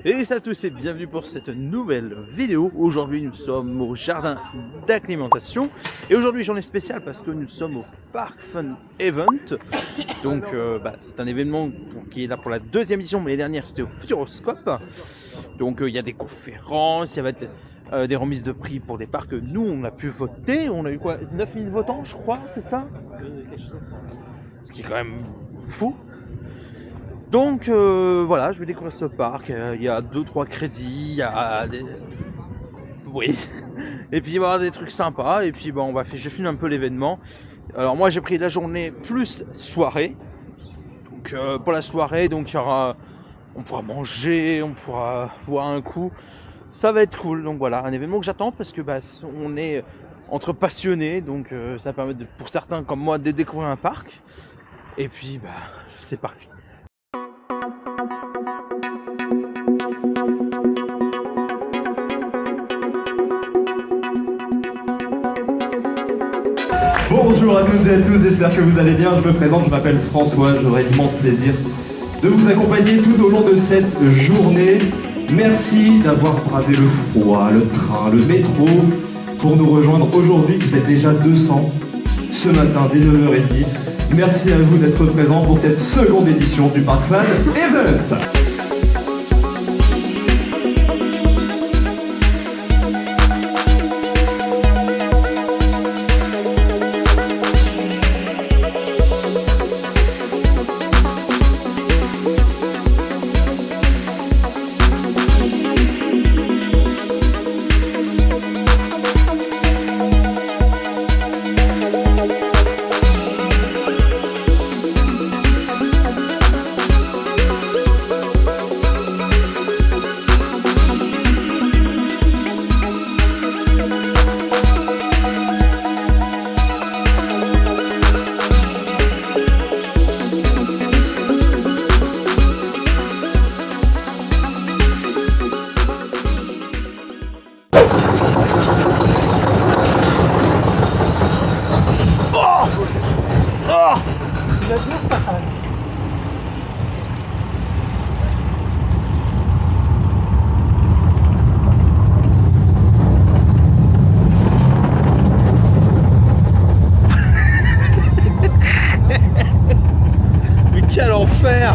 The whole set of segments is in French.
Et salut à tous et bienvenue pour cette nouvelle vidéo. Aujourd'hui nous sommes au jardin d'acclimatation et aujourd'hui journée spéciale parce que nous sommes au Park Fun Event. Donc c'est un événement qui est là pour la deuxième édition, mais les dernières c'était au Futuroscope. Donc il y a des conférences, il va être des remises de prix pour des parcs que nous on a pu voter. On a eu quoi, 9000 votants je crois, c'est ça? Ce qui est quand même fou. Donc voilà, je vais découvrir ce parc. Il y a 2-3 crédits, il y a des... Oui. Et puis il va y avoir des trucs sympas. Et puis bon, je filme un peu l'événement. Alors moi j'ai pris la journée plus soirée. Donc pour la soirée, donc il y aura... on pourra manger, on pourra boire un coup. Ça va être cool. Donc voilà, un événement que j'attends parce que on est entre passionnés. Donc ça permet pour certains comme moi de découvrir un parc. Et puis c'est parti. Bonjour à toutes et à tous, j'espère que vous allez bien. Je me présente, je m'appelle François, j'aurai l'immense plaisir de vous accompagner tout au long de cette journée. Merci d'avoir bravé le froid, le train, le métro pour nous rejoindre aujourd'hui. Vous êtes déjà 200 ce matin dès 9h30. Merci à vous d'être présents pour cette seconde édition du Park Fun Event. Quel enfer!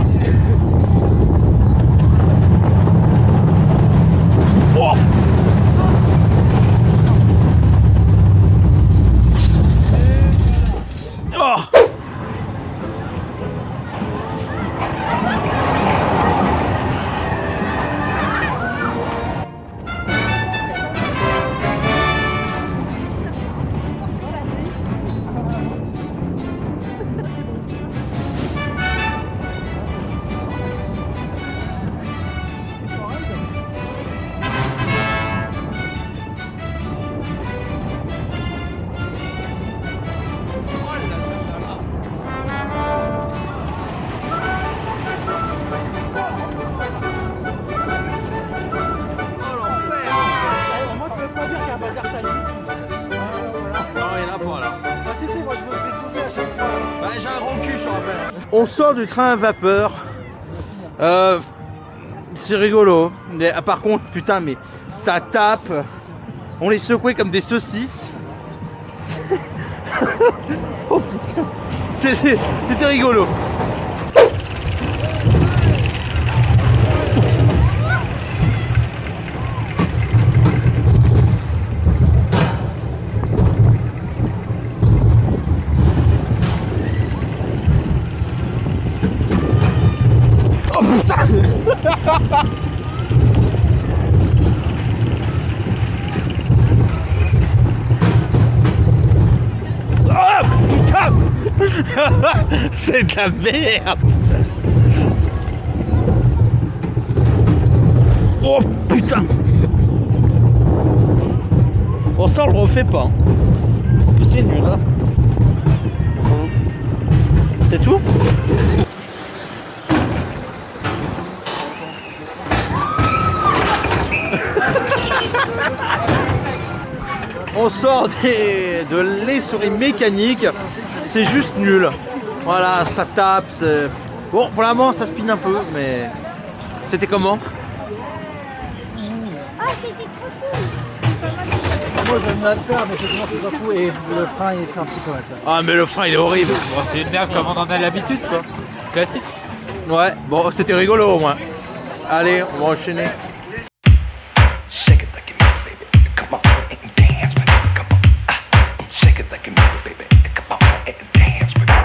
Oh! Oh! J'ai un gros cul, je te rappelle. On sort du train à vapeur. C'est rigolo. Mais, par contre, putain, mais ça tape. On les secouait comme des saucisses. Oh putain. C'était rigolo. Oh putain. Oh putain. C'est de la merde. Oh putain. Bon ça on le refait pas hein. C'est nul hein. C'est tout. On sort de l'essorerie mécanique, c'est juste nul. Voilà, ça tape. Bon, pour la moment, ça spinne un peu, mais c'était comment? c'était trop cool. Moi j'aime bien le faire, mais c'est pas fou et le frein il fait un petit peu mal. Ah mais le frein il est horrible. Bon, c'est une nerve comme on en a l'habitude, quoi. Classique. Ouais, bon c'était rigolo au moins. Allez, on va enchaîner. Shake it like you mean it, baby. Come on and dance with it. Come on. Shake it like you mean it, baby. Come on and dance with it.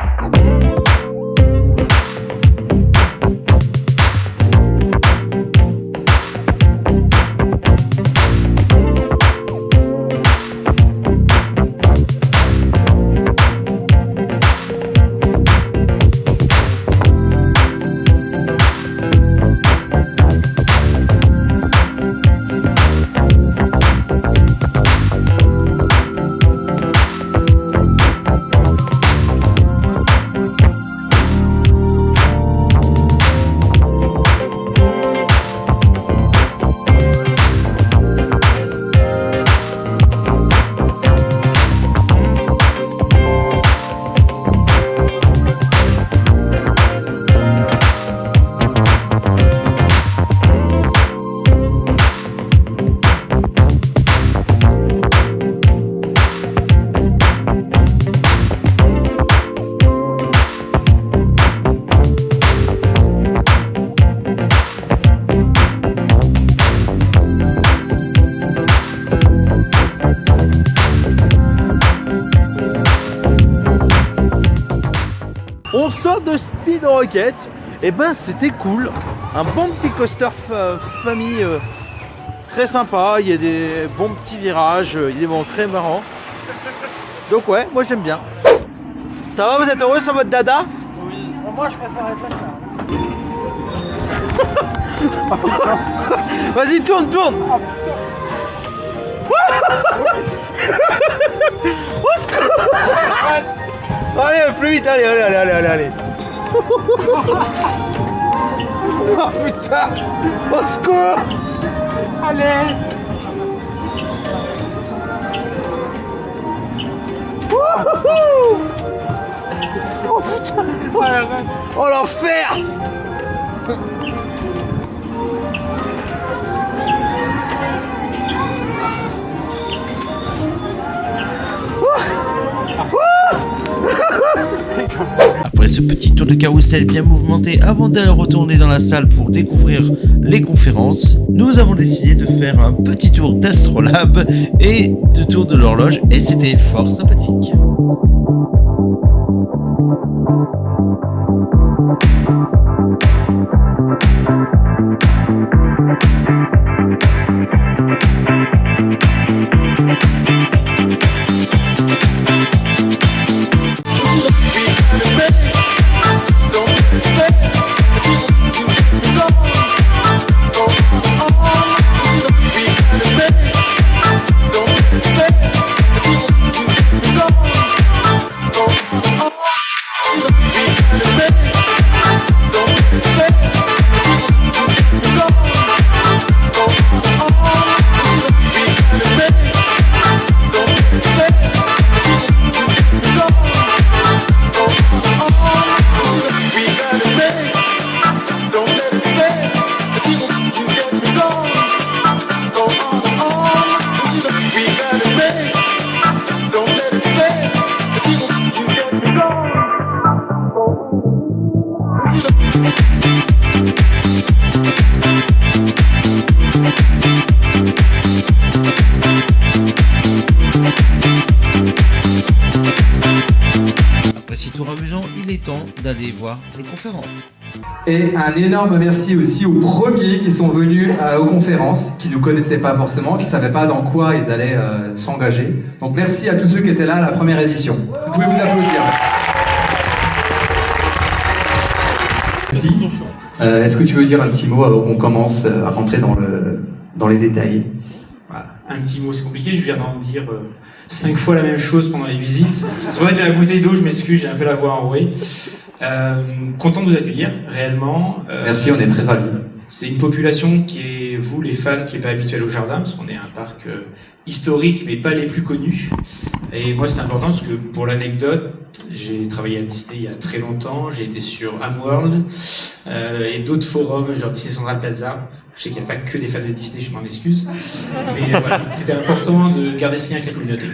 On sort de Speed Rocket, et ben c'était cool. Un bon petit coaster famille très sympa, il y a des bons petits virages, il est vraiment très marrant. Donc ouais, moi j'aime bien. Ça va, vous êtes heureux sur votre dada? Oui, moi je préfère être là. Vas-y, tourne, tourne. Au secours. Allez, plus vite, allez, allez, allez, allez, allez. Oh putain. Au secours. Allez. Wouhou. Oh putain. Oh l'enfer. Après ce petit tour de carrousel bien mouvementé avant d'aller retourner dans la salle pour découvrir les conférences, nous avons décidé de faire un petit tour d'Astrolabe et de tour de l'horloge et c'était fort sympathique. Après ces tours amusants, il est temps d'aller voir les conférences. Et un énorme merci aussi aux premiers qui sont venus aux conférences, qui ne nous connaissaient pas forcément, qui ne savaient pas dans quoi ils allaient s'engager. Donc merci à tous ceux qui étaient là à la première édition. Vous pouvez vous applaudir. Merci. Est-ce que tu veux dire un petit mot avant qu'on commence à rentrer dans les détails? Voilà. Un petit mot, c'est compliqué, je viens d'en dire 5 fois la même chose pendant les visites. C'est vrai que la bouteille d'eau, je m'excuse, j'ai un peu la voix enrouée. Content de vous accueillir, réellement. Merci, on est très ravis. C'est une population qui est, vous les fans, qui n'est pas habituelle au jardin, parce qu'on est un parc historique, mais pas les plus connus. Et moi, c'est important, parce que pour l'anecdote, j'ai travaillé à Disney il y a très longtemps, j'ai été sur Amworld et d'autres forums, genre Disney Central Plaza, Je sais qu'il n'y a pas que des fans de Disney, je m'en excuse. Mais voilà, c'était important de garder ce lien avec la communauté,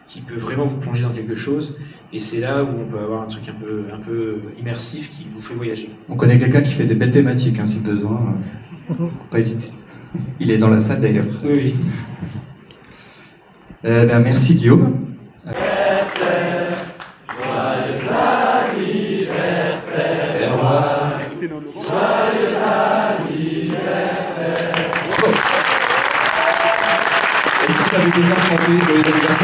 qui peut vraiment vous plonger dans quelque chose. Et c'est là où on peut avoir un truc un peu immersif qui vous fait voyager. On connaît quelqu'un qui fait des belles thématiques, hein, si besoin. Faut pas hésiter. Il est dans la salle d'ailleurs. Oui, oui. Merci Guillaume.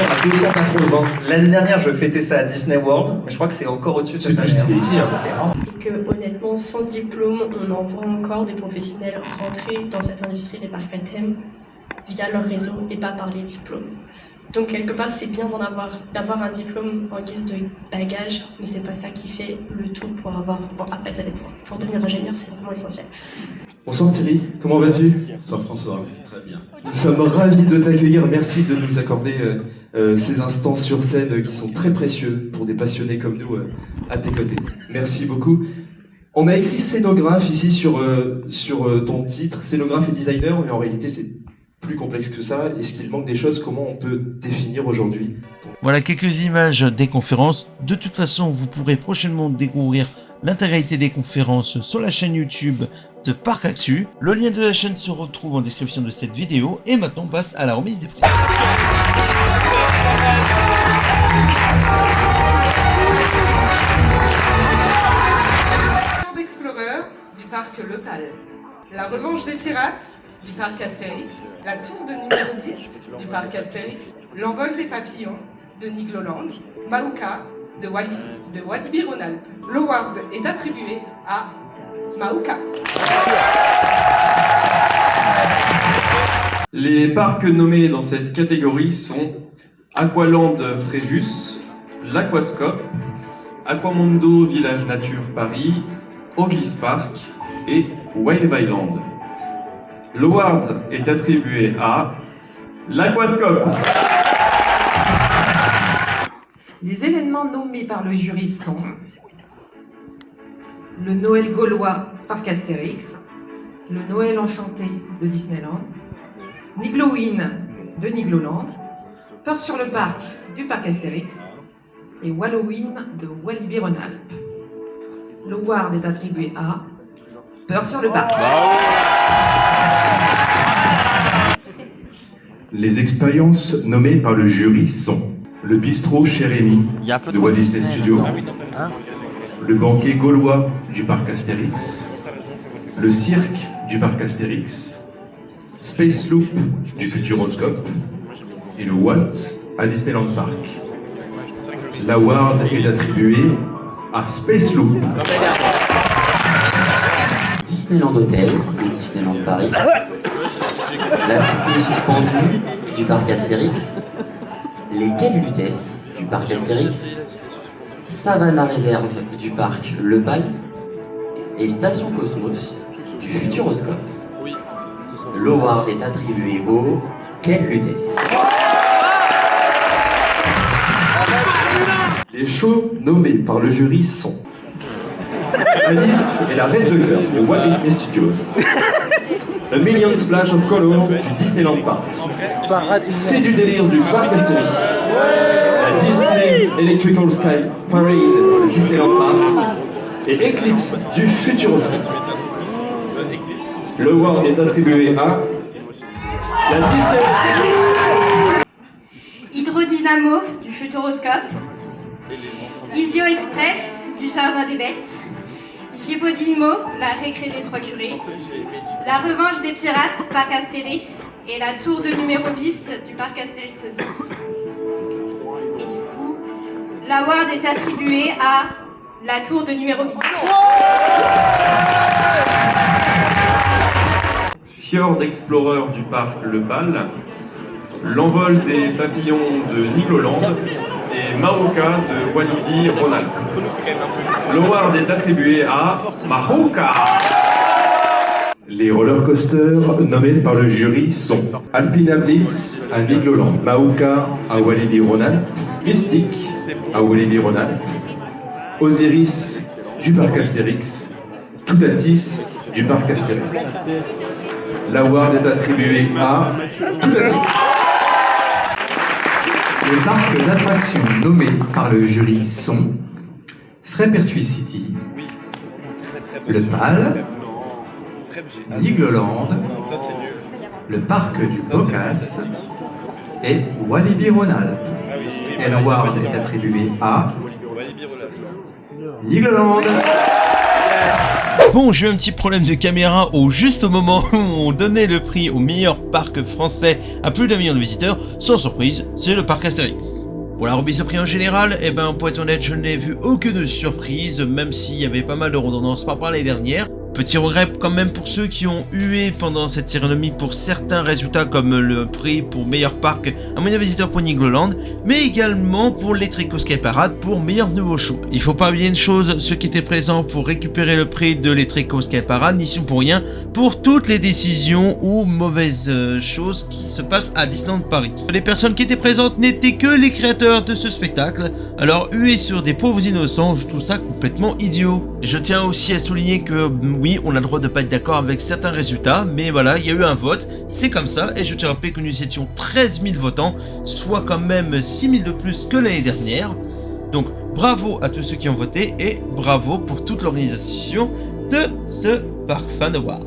À 280. L'année dernière, je fêtais ça à Disney World, mais je crois que c'est encore au-dessus cette année. C'est ici, hein. Et que honnêtement, sans diplôme, on en voit encore des professionnels rentrer dans cette industrie des parcs à thème via leur réseau et pas par les diplômes. Donc quelque part, c'est bien d'avoir un diplôme en guise de bagage, mais c'est pas ça qui fait le tout pour avoir. Bon, après ça dépend. Pour devenir ingénieur, c'est vraiment essentiel. Bonsoir Thierry, comment vas-tu? Bonsoir François, très bien. Nous sommes ravis de t'accueillir, merci de nous accorder ces instants sur scène qui sont très précieux pour des passionnés comme nous à tes côtés. Merci beaucoup. On a écrit scénographe ici sur ton titre, scénographe et designer, mais en réalité c'est plus complexe que ça. Est-ce qu'il manque des choses? Comment on peut définir aujourd'hui? Voilà quelques images des conférences. De toute façon, vous pourrez prochainement découvrir l'intégralité des conférences sur la chaîne YouTube de Parc Actu. Le lien de la chaîne se retrouve en description de cette vidéo. Et maintenant, on passe à la remise des prix. Explorer du parc Le Pal, la revanche des pirates du parc Astérix, la tour de numéro 10 du parc Astérix, l'envol des papillons de Nigloland, Maouka de Walibi Rhône-Alpes. L'award est attribué à Maouka. Les parcs nommés dans cette catégorie sont Aqualand Fréjus, l'Aquascope, Aquamondo Village Nature Paris, Oglis Park et Wave Island. L'award est attribué à l'Aquascope. Les événements nommés par le jury sont le Noël gaulois Parc Astérix, le Noël enchanté de Disneyland, Nigloween de Nigloland, Peur sur le parc du Parc Astérix et Walloween de Walibi Rhône-Alpes. L'award est attribué à Peur sur le parc. Les expériences nommées par le jury sont le bistrot chez Rémi de Walt Disney Studios, le banquet gaulois du parc Astérix, le cirque du parc Astérix, Space Loop du Futuroscope et le Waltz à Disneyland Park. L'award est attribué à Space Loop. Disneyland Hotel de Disneyland Paris, la cité suspendue du parc Astérix, les quais Lutèce du parc Astérix, Savannah Réserve du parc Le Pal et Station Cosmos du Futuroscope. L'award est attribué au quai Lutèce. Les shows nommés par le jury sont Alice et la Reine de Cœur de Walt Disney Studios, A Million Splash of Color du Disneyland Park, C'est du délire du parc Astérix, la Disney Electrical Sky Parade du Disneyland Park et Eclipse du Futuroscope. L'award est attribué à la Disney Hydrodynamo du Futuroscope, Isio Express du Jardin des Bêtes, Gibodimo, la récré des Trois Curés, la revanche des pirates, parc Astérix, et la tour de numéro 10 du parc Astérix aussi. Et du coup, l'award est attribué à la tour de numéro 10. Fjord Explorer du parc Le Pal, l'envol des papillons de Nigloland et Maouka de Walibi Rhône-Alpes. L'award est attribué à Maouka. Les roller coasters nommés par le jury sont Alpina Blitz à Nigloland, Maouka à Walibi Rhône-Alpes, Mystic à Walibi Rhône-Alpes, Osiris du parc Astérix, Toutatis du parc Astérix. L'award est attribué à tout à 10. Les parcs d'attractions nommés par le jury sont Frépertuis City, le PAL, Nigloland, le parc du Bocas et Walibi-Ronald. Et l'award est attribué à Nigloland. Bon, j'ai eu un petit problème de caméra au juste au moment où on donnait le prix au meilleur parc français à plus d'1 million de visiteurs. Sans surprise, c'est le parc Astérix. Pour la remise de prix en général, eh ben, pour être honnête, je n'ai vu aucune surprise, même s'il y avait pas mal de redondances par rapport à l'année dernière. Petit regret quand même pour ceux qui ont hué pendant cette cérémonie pour certains résultats comme le prix pour meilleur parc à moyen visiteur pour Nigloland, mais également pour l'Electric Sky Parade pour meilleur nouveau show. Il faut pas oublier une chose, ceux qui étaient présents pour récupérer le prix de l'Electric Sky Parade n'y sont pour rien pour toutes les décisions ou mauvaises choses qui se passent à Disneyland Paris. Les personnes qui étaient présentes n'étaient que les créateurs de ce spectacle, alors huer sur des pauvres innocents, je trouve ça complètement idiot. Je tiens aussi à souligner que oui, on a le droit de pas être d'accord avec certains résultats, mais voilà, il y a eu un vote, c'est comme ça, et je te rappelle que nous étions 13 000 votants, soit quand même 6 000 de plus que l'année dernière. Donc bravo à tous ceux qui ont voté, et bravo pour toute l'organisation de ce Park Fan Award.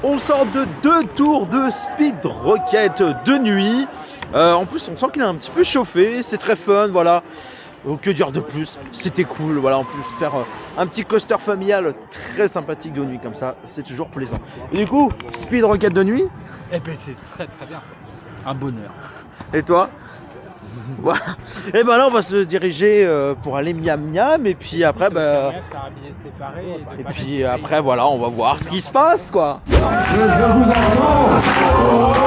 On sort de 2 tours de Speed Rocket de nuit. En plus, on sent qu'il a un petit peu chauffé. C'est très fun, voilà. Que dire de plus? C'était cool, voilà. En plus, faire un petit coaster familial très sympathique de nuit comme ça, c'est toujours plaisant. Et du coup, Speed Rocket de nuit? Eh ben, c'est très très bien. Un bonheur. Et toi? Voilà. Et ben là, on va se diriger pour aller miam miam. Et puis après, et puis après, voilà, on va voir ce qui se passe, quoi. Je vous entends.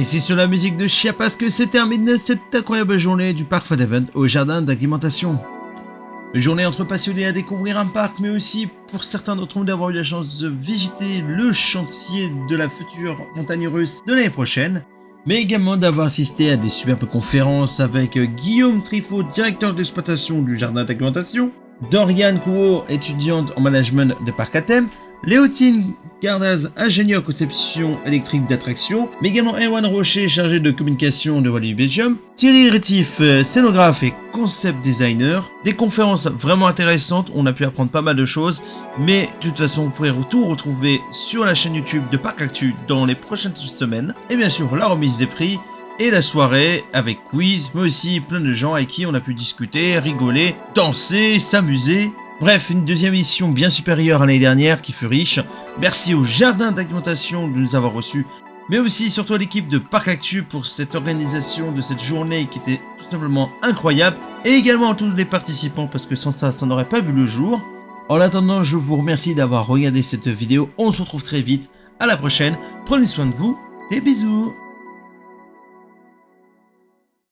Et c'est sur la musique de Chiapas que se termine cette incroyable journée du Park Fun Event au jardin d'acclimatation. Une journée entre passionnés à découvrir un parc, mais aussi pour certains d'entre nous d'avoir eu la chance de visiter le chantier de la future montagne russe de l'année prochaine, mais également d'avoir assisté à des superbes conférences avec Guillaume Trifot, directeur d'exploitation du jardin d'acclimatation, Dorian Kouo, étudiante en management de parc à thème, Léotine Gardaz, ingénieur conception électrique d'attraction, mais également Erwan Rocher, chargé de communication de Walibi Belgium, Thierry Rétif, scénographe et concept designer. Des conférences vraiment intéressantes, on a pu apprendre pas mal de choses, mais de toute façon vous pourrez tout retrouver sur la chaîne YouTube de Parc Actu dans les prochaines semaines. Et bien sûr la remise des prix et la soirée avec quiz, mais aussi plein de gens avec qui on a pu discuter, rigoler, danser, s'amuser. Bref, une deuxième édition bien supérieure à l'année dernière qui fut riche. Merci au jardin d'acclimatation de nous avoir reçus, mais aussi surtout à l'équipe de Parc Actu pour cette organisation de cette journée qui était tout simplement incroyable, et également à tous les participants parce que sans ça, ça n'aurait pas vu le jour. En attendant, je vous remercie d'avoir regardé cette vidéo. On se retrouve très vite. À la prochaine. Prenez soin de vous. Des bisous.